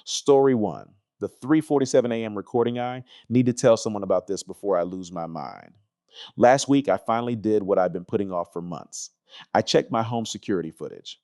Story one. The 3:47 a.m. recording eye. Need to tell someone about this before I lose my mind. Last week, I finally did what I've been putting off for months. I checked my home security footage.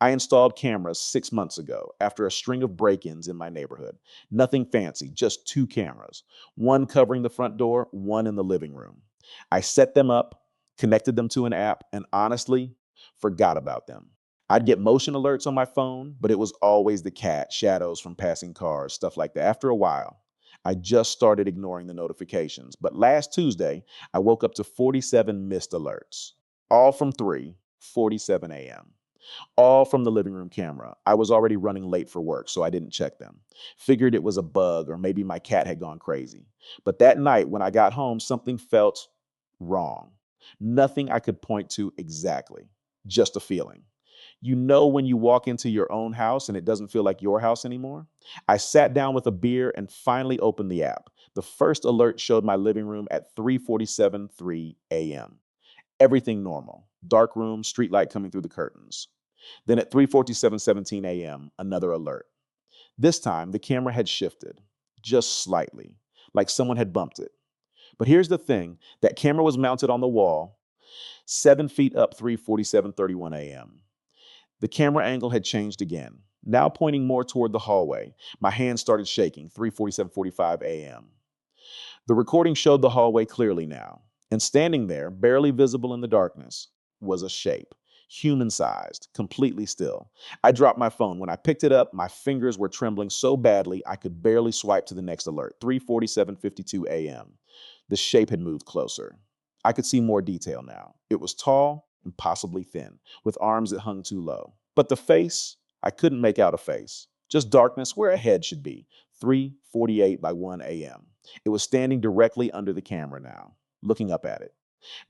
I installed cameras 6 months ago after a string of break ins in my neighborhood. Nothing fancy, just two cameras, one covering the front door, one in the living room. I set them up, connected them to an app, and honestly, forgot about them. I'd get motion alerts on my phone, but it was always the cat, shadows from passing cars, stuff like that. After a while, I just started ignoring the notifications. But last Tuesday, I woke up to 47 missed alerts, all from 3:47 a.m., all from the living room camera. I was already running late for work, so I didn't check them. Figured it was a bug or maybe my cat had gone crazy. But that night when I got home, something felt wrong. Nothing I could point to exactly, just a feeling. You know when you walk into your own house and it doesn't feel like your house anymore? I sat down with a beer and finally opened the app. The first alert showed my living room at 3:47:03 a.m. Everything normal. Dark room, street light coming through the curtains. Then at 3:47:17 a.m., another alert. This time the camera had shifted just slightly, like someone had bumped it. But here's the thing, that camera was mounted on the wall, 7 feet up 3:47:31 a.m. The camera angle had changed again, now pointing more toward the hallway. My hand started shaking, 3:47:45 a.m. The recording showed the hallway clearly now, and standing there, barely visible in the darkness, was a shape, human-sized, completely still. I dropped my phone. When I picked it up, my fingers were trembling so badly I could barely swipe to the next alert, 3:47:52 a.m. The shape had moved closer. I could see more detail now. It was tall and possibly thin, with arms that hung too low. But the face, I couldn't make out a face. Just darkness where a head should be, 3:48 by 1 a.m. It was standing directly under the camera now, looking up at it.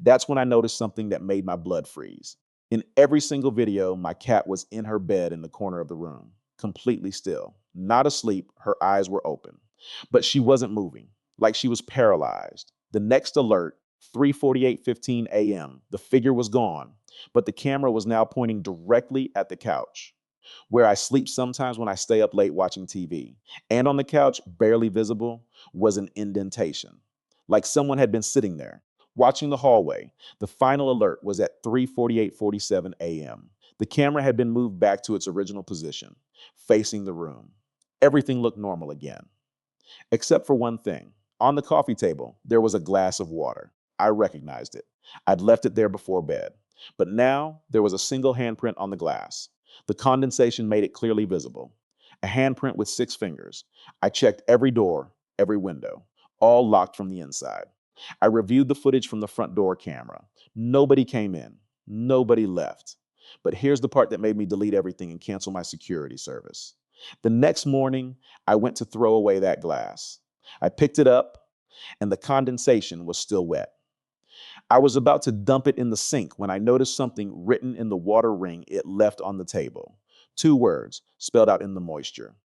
That's when I noticed something that made my blood freeze. In every single video, my cat was in her bed in the corner of the room, completely still, not asleep, her eyes were open. But she wasn't moving, like she was paralyzed. The next alert, 3:48:15 a.m., the figure was gone, but the camera was now pointing directly at the couch, where I sleep sometimes when I stay up late watching TV. And on the couch, barely visible, was an indentation, like someone had been sitting there, watching the hallway. The final alert was at 3:48:47 a.m. The camera had been moved back to its original position, facing the room. Everything looked normal again, except for one thing. On the coffee table, there was a glass of water. I recognized it. I'd left it there before bed. But now there was a single handprint on the glass. The condensation made it clearly visible. A handprint with 6 fingers. I checked every door, every window, all locked from the inside. I reviewed the footage from the front door camera. Nobody came in. Nobody left. But here's the part that made me delete everything and cancel my security service. The next morning, I went to throw away that glass. I picked it up, and the condensation was still wet. I was about to dump it in the sink when I noticed something written in the water ring it left on the table. 2 words spelled out in the moisture.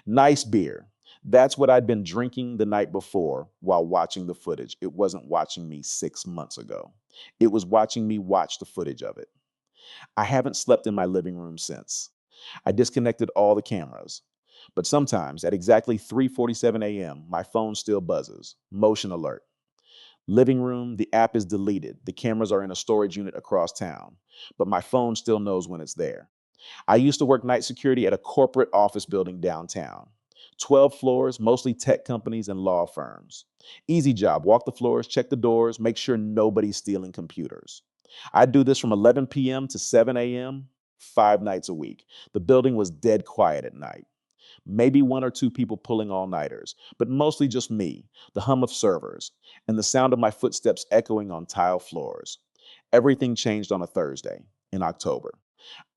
Nice beer. That's what I'd been drinking the night before while watching the footage. It wasn't watching me 6 months ago. It was watching me watch the footage of it. I haven't slept in my living room since. I disconnected all the cameras. But sometimes at exactly 3:47 a.m., my phone still buzzes. Motion alert. Living room, the app is deleted. The cameras are in a storage unit across town. But my phone still knows when it's there. I used to work night security at a corporate office building downtown. 12 floors, mostly tech companies and law firms. Easy job. Walk the floors, check the doors, make sure nobody's stealing computers. I do this from 11 p.m. to 7 a.m., 5 nights a week. The building was dead quiet at night. Maybe one or two people pulling all-nighters, but mostly just me, the hum of servers, and the sound of my footsteps echoing on tile floors. Everything changed on a Thursday in October.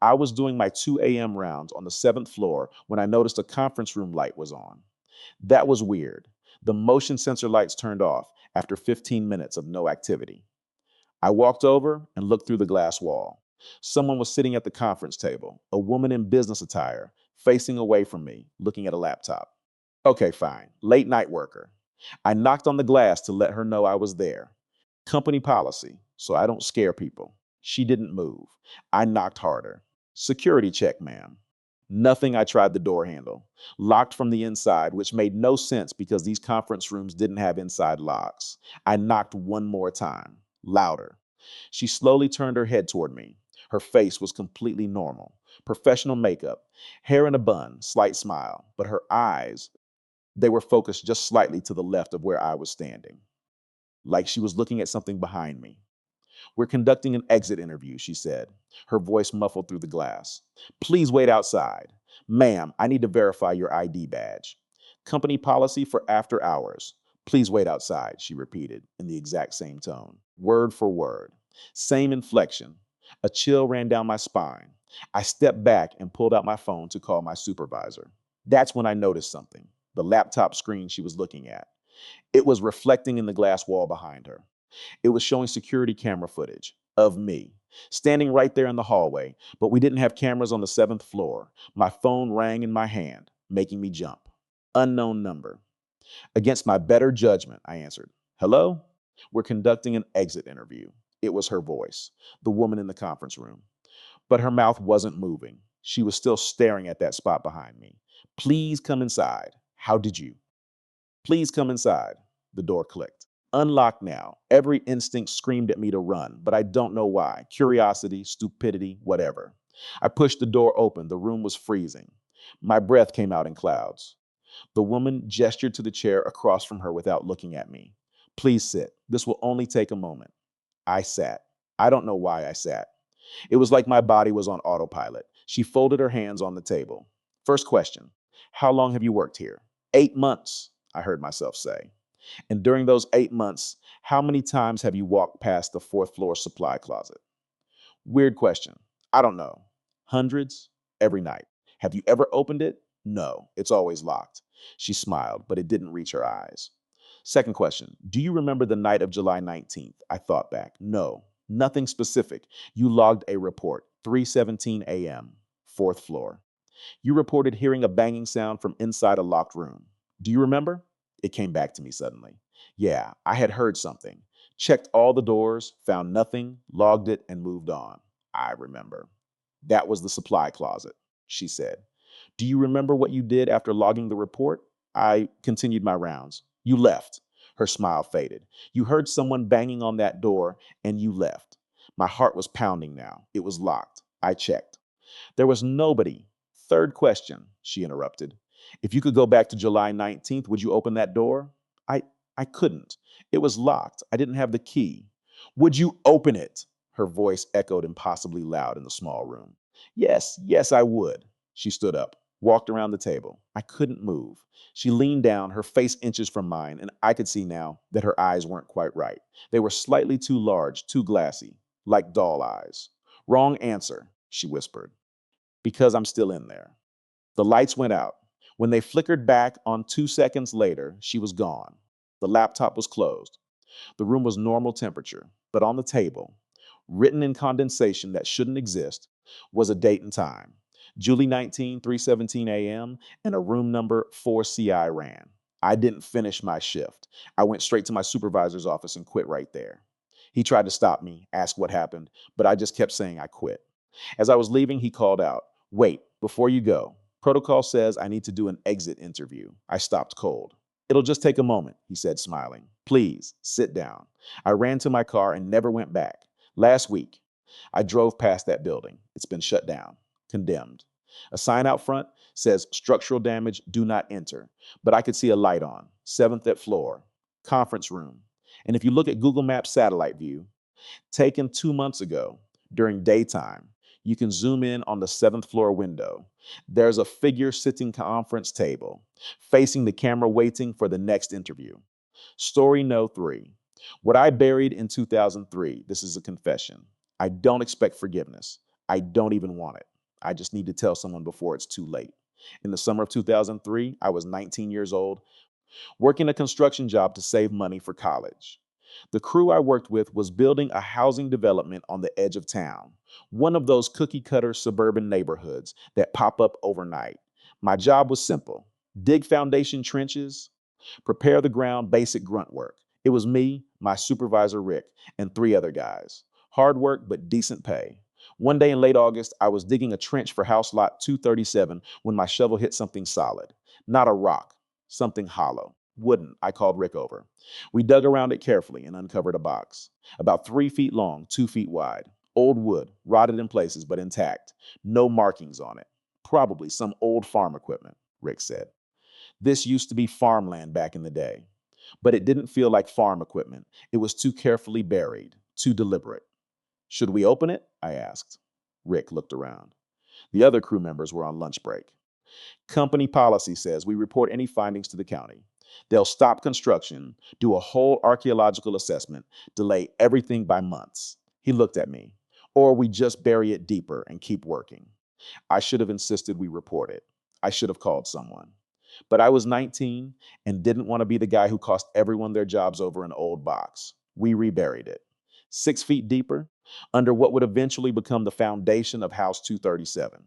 I was doing my 2 a.m. rounds on the 7th floor when I noticed a conference room light was on. That was weird. The motion sensor lights turned off after 15 minutes of no activity. I walked over and looked through the glass wall. Someone was sitting at the conference table, a woman in business attire, facing away from me, looking at a laptop. Okay, fine. Late night worker. I knocked on the glass to let her know I was there. Company policy, so I don't scare people. She didn't move. I knocked harder. Security check, ma'am. Nothing. I tried the door handle. Locked from the inside, which made no sense because these conference rooms didn't have inside locks. I knocked one more time, louder. She slowly turned her head toward me. Her face was completely normal. Professional makeup, hair in a bun, slight smile, but her eyes, they were focused just slightly to the left of where I was standing, like she was looking at something behind me. "We're conducting an exit interview," she said, her voice muffled through the glass. "Please wait outside. Ma'am, I need to verify your ID badge. Company policy for after hours. Please wait outside," she repeated in the exact same tone, word for word. Same inflection. A chill ran down my spine. I stepped back and pulled out my phone to call my supervisor. That's when I noticed something: the laptop screen she was looking at. It was reflecting in the glass wall behind her. It was showing security camera footage of me standing right there in the hallway, but we didn't have cameras on the seventh floor. My phone rang in my hand, making me jump. Unknown number. Against my better judgment, I answered. "Hello? We're conducting an exit interview." It was her voice, the woman in the conference room. But her mouth wasn't moving. She was still staring at that spot behind me. "Please come inside." "How did you?" "Please come inside." The door clicked. Unlocked now. Every instinct screamed at me to run, but I don't know why. Curiosity, stupidity, whatever. I pushed the door open. The room was freezing. My breath came out in clouds. The woman gestured to the chair across from her without looking at me. "Please sit. This will only take a moment." I sat. I don't know why I sat. It was like my body was on autopilot. She folded her hands on the table. "First question. How long have you worked here?" "8 months," I heard myself say. "And during those 8 months, how many times have you walked past the fourth floor supply closet?" "Weird question. I don't know." "Hundreds?" "Every night." "Have you ever opened it?" "No, it's always locked." She smiled, but it didn't reach her eyes. "Second question. Do you remember the night of July 19th? I thought back. "No, nothing specific. You logged a report, 3:17 a.m., fourth floor. You reported hearing a banging sound from inside a locked room. Do you remember?" It came back to me suddenly. Yeah, I had heard something. Checked all the doors, found nothing, logged it, and moved on. I remember. "That was the supply closet," she said. "Do you remember what you did after logging the report?" I continued my rounds. "You left." Her smile faded. "You heard someone banging on that door, and you left." My heart was pounding now. It was locked. I checked. "There was nobody." "Third question," she interrupted. "If you could go back to July 19th, would you open that door?" I I couldn't. It was locked. I didn't have the key." "Would you open it?" Her voice echoed impossibly loud in the small room. "Yes, yes, I would." She stood up, walked around the table. I couldn't move. She leaned down, her face inches from mine, and I could see now that her eyes weren't quite right. They were slightly too large, too glassy, like doll eyes. "Wrong answer," she whispered. "Because I'm still in there." The lights went out. When they flickered back on 2 seconds later, she was gone. The laptop was closed. The room was normal temperature, but on the table, written in condensation that shouldn't exist, was a date and time. July 19, 3:17 a.m., and a room number 4CI ran. I didn't finish my shift. I went straight to my supervisor's office and quit right there. He tried to stop me, ask what happened, but I just kept saying I quit. As I was leaving, he called out, "Wait, before you go. Protocol says I need to do an exit interview." I stopped cold. "It'll just take a moment," he said, smiling. "Please, sit down." I ran to my car and never went back. Last week, I drove past that building. It's been shut down, condemned. A sign out front says structural damage, do not enter. But I could see a light on, seventh at floor, conference room. And if you look at Google Maps satellite view, taken 2 months ago during daytime, you can zoom in on the seventh floor window. There's a figure sitting conference table, facing the camera waiting for the next interview. Story no 3. What I buried in 2003, this is a confession. I don't expect forgiveness. I don't even want it. I just need to tell someone before it's too late. In the summer of 2003, I was 19 years old, working a construction job to save money for college. The crew I worked with was building a housing development on the edge of town, one of those cookie cutter suburban neighborhoods that pop up overnight. My job was simple: dig foundation trenches, prepare the ground, basic grunt work. It was me, my supervisor Rick, and 3 other guys. Hard work, but decent pay. One day in late August, I was digging a trench for house lot 237 when my shovel hit something solid. Not a rock, something hollow. Wooden. I called Rick over. We dug around it carefully and uncovered a box. About 3 feet long, 2 feet wide. Old wood, rotted in places but intact. No markings on it. Probably some old farm equipment, Rick said. This used to be farmland back in the day. But it didn't feel like farm equipment. It was too carefully buried, too deliberate. Should we open it? I asked. Rick looked around. The other crew members were on lunch break. Company policy says we report any findings to the county. They'll stop construction, do a whole archaeological assessment, delay everything by months. He looked at me. Or we just bury it deeper and keep working. I should have insisted we report it. I should have called someone. But I was 19 and didn't want to be the guy who cost everyone their jobs over an old box. We reburied it. 6 feet deeper, under what would eventually become the foundation of House 237.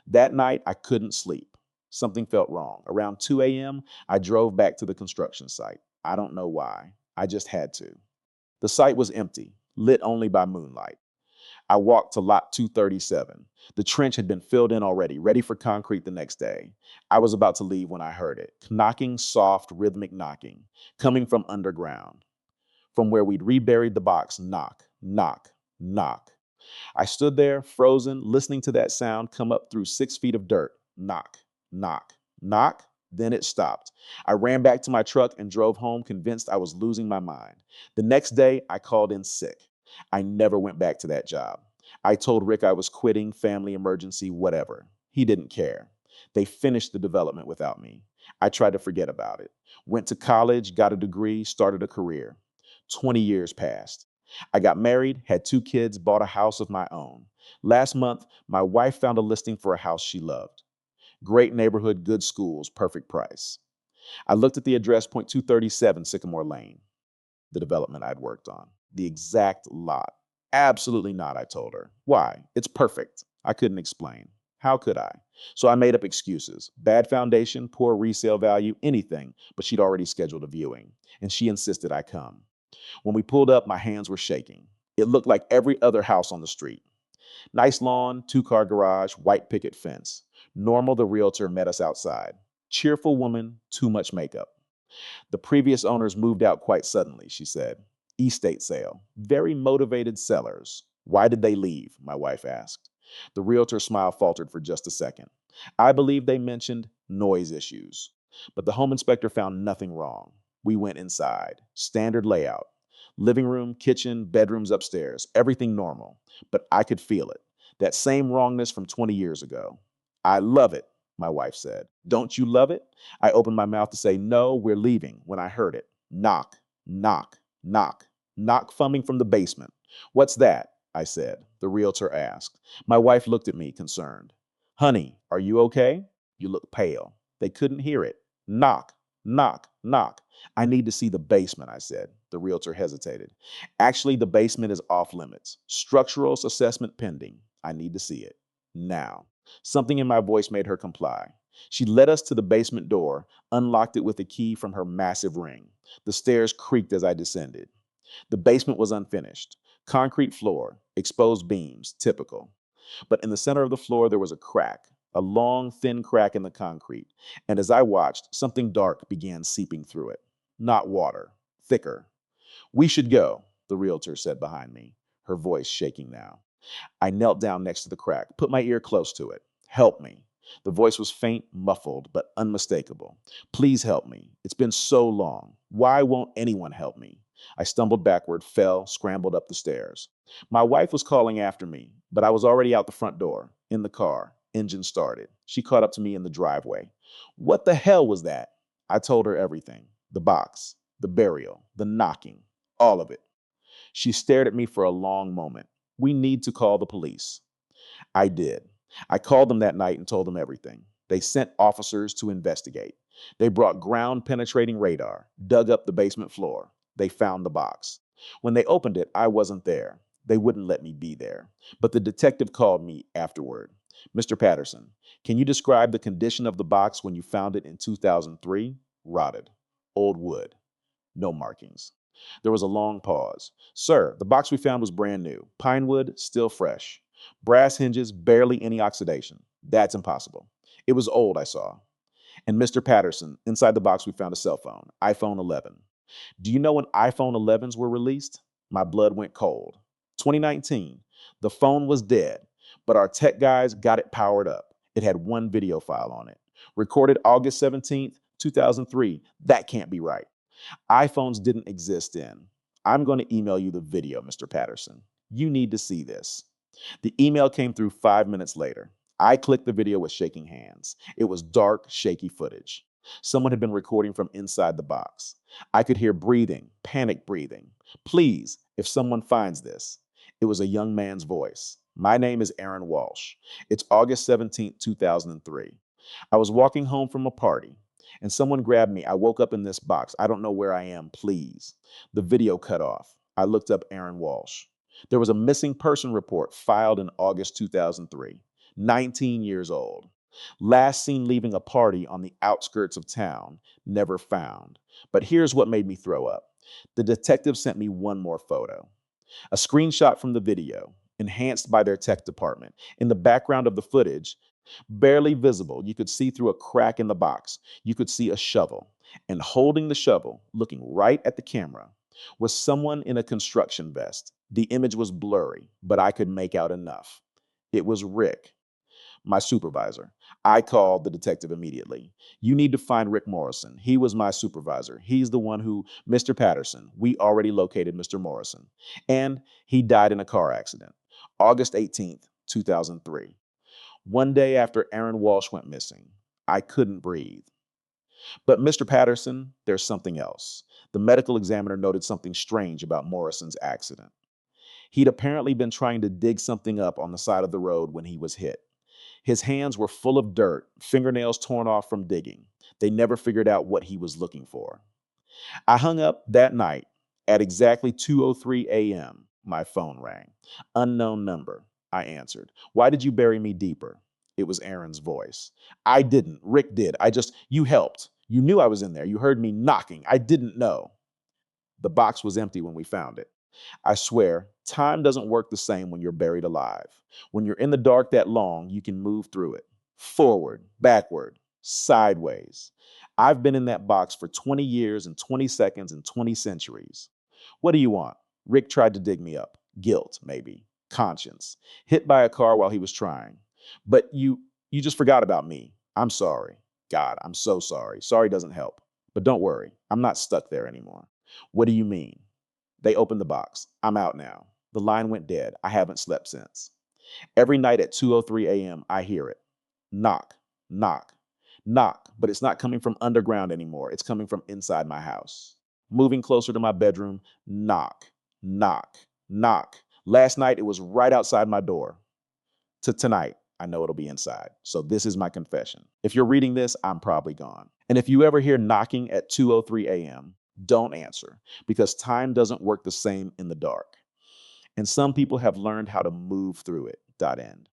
That night, I couldn't sleep. Something felt wrong. Around 2 a.m., I drove back to the construction site. I don't know why. I just had to. The site was empty, lit only by moonlight. I walked to lot 237. The trench had been filled in already, ready for concrete the next day. I was about to leave when I heard it. Knocking, soft, rhythmic knocking, coming from underground. From where we'd reburied the box, knock, knock, knock. I stood there, frozen, listening to that sound come up through 6 feet of dirt. Knock, knock, knock. Then it stopped. I ran back to my truck and drove home, convinced I was losing my mind. The next day, I called in sick. I never went back to that job. I told Rick I was quitting, family emergency, whatever. He didn't care. They finished the development without me. I tried to forget about it. Went to college, got a degree, started a career. 20 years passed. I got married, had 2 kids, bought a house of my own. Last month, my wife found a listing for a house she loved. Great neighborhood, good schools, perfect price. I looked at the address, point 237 Sycamore Lane, the development I'd worked on. The exact lot. Absolutely not, I told her. Why? It's perfect. I couldn't explain. How could I? So I made up excuses. Bad foundation, poor resale value, anything, but she'd already scheduled a viewing, and she insisted I come. When we pulled up, my hands were shaking. It looked like every other house on the street. Nice lawn, 2-car garage, white picket fence. Normal, the realtor, met us outside. Cheerful woman, too much makeup. The previous owners moved out quite suddenly, she said. Estate sale. Very motivated sellers. Why did they leave? My wife asked. The realtor's smile faltered for just a second. I believe they mentioned noise issues. But the home inspector found nothing wrong. We went inside. Standard layout. Living room, kitchen, bedrooms upstairs. Everything normal. But I could feel it. That same wrongness from 20 years ago. I love it, my wife said. Don't you love it? I opened my mouth to say, no, we're leaving, when I heard it. Knock, knock, knock, knock coming from the basement. What's that? I said. The realtor asked. My wife looked at me, concerned. Honey, are you okay? You look pale. They couldn't hear it. Knock, knock, knock. I need to see the basement, I said. The realtor hesitated. Actually, the basement is off limits. Structural assessment pending. I need to see it. Now. Something in my voice made her comply. She led us to the basement door, unlocked it with a key from her massive ring. The stairs creaked as I descended. The basement was unfinished. Concrete floor, exposed beams, typical. But in the center of the floor, there was a crack, a long, thin crack in the concrete. And as I watched, something dark began seeping through it. Not water, thicker. We should go, the realtor said behind me, her voice shaking now. I knelt down next to the crack, put my ear close to it. Help me. The voice was faint, muffled, but unmistakable. Please help me. It's been so long. Why won't anyone help me? I stumbled backward, fell, scrambled up the stairs. My wife was calling after me, but I was already out the front door, in the car, engine started. She caught up to me in the driveway. What the hell was that? I told her everything. The box, the burial, the knocking, all of it. She stared at me for a long moment. We need to call the police. I did. I called them that night and told them everything. They sent officers to investigate. They brought ground penetrating radar, dug up the basement floor. They found the box. When they opened it, I wasn't there. They wouldn't let me be there. But the detective called me afterward. Mr. Patterson, can you describe the condition of the box when you found it in 2003? Rotted. Old wood. No markings. There was a long pause. Sir, the box we found was brand new. Pine wood, still fresh. Brass hinges, barely any oxidation. That's impossible. It was old, I saw. And Mr. Patterson, inside the box, we found a cell phone, iPhone 11. Do you know when iPhone 11s were released? My blood went cold. 2019. The phone was dead, but our tech guys got it powered up. It had one video file on it. Recorded August 17th, 2003. That can't be right. iPhones didn't exist then. I'm going to email you the video, Mr. Patterson. You need to see this. The email came through 5 minutes later. I clicked the video with shaking hands. It was dark, shaky footage. Someone had been recording from inside the box. I could hear breathing, panic breathing. Please, if someone finds this. It was a young man's voice. My name is Aaron Walsh. It's August 17th, 2003. I was walking home from a party and someone grabbed me. I woke up in this box. I don't know where I am, please. The video cut off. I looked up Aaron Walsh. There was a missing person report filed in August 2003, 19 years old. Last seen leaving a party on the outskirts of town, never found. But here's what made me throw up. The detective sent me one more photo, a screenshot from the video, enhanced by their tech department. In the background of the footage, barely visible, you could see through a crack in the box. You could see a shovel. And holding the shovel, looking right at the camera, was someone in a construction vest. The image was blurry, but I could make out enough. It was Rick, my supervisor. I called the detective immediately. You need to find Rick Morrison. He was my supervisor. He's the one who, Mr. Patterson, we already located Mr. Morrison. And he died in a car accident, August 18th, 2003. One day after Aaron Walsh went missing, I couldn't breathe. But Mr. Patterson, there's something else. The medical examiner noted something strange about Morrison's accident. He'd apparently been trying to dig something up on the side of the road when he was hit. His hands were full of dirt, fingernails torn off from digging. They never figured out what he was looking for. I hung up that night at exactly 2:03 a.m. My phone rang. Unknown number. I answered. Why did you bury me deeper? It was Aaron's voice. I didn't. Rick did. You helped. You knew I was in there. You heard me knocking. I didn't know. The box was empty when we found it. I swear, time doesn't work the same when you're buried alive. When you're in the dark that long, you can move through it. Forward, backward, sideways. I've been in that box for 20 years and 20 seconds and 20 centuries. What do you want? Rick tried to dig me up. Guilt, maybe. Conscience. Hit by a car while he was trying. But you just forgot about me. I'm sorry. God, I'm so sorry. Sorry doesn't help. But don't worry, I'm not stuck there anymore. What do you mean? They opened the box. I'm out now. The line went dead. I haven't slept since. Every night at 2:03 a.m., I hear it. Knock, knock, knock. But it's not coming from underground anymore. It's coming from inside my house. Moving closer to my bedroom, knock, knock, knock. Last night, it was right outside my door. Tonight, I know it'll be inside. So this is my confession. If you're reading this, I'm probably gone. And if you ever hear knocking at 2:03 a.m., don't answer because time doesn't work the same in the dark. And some people have learned how to move through it. End.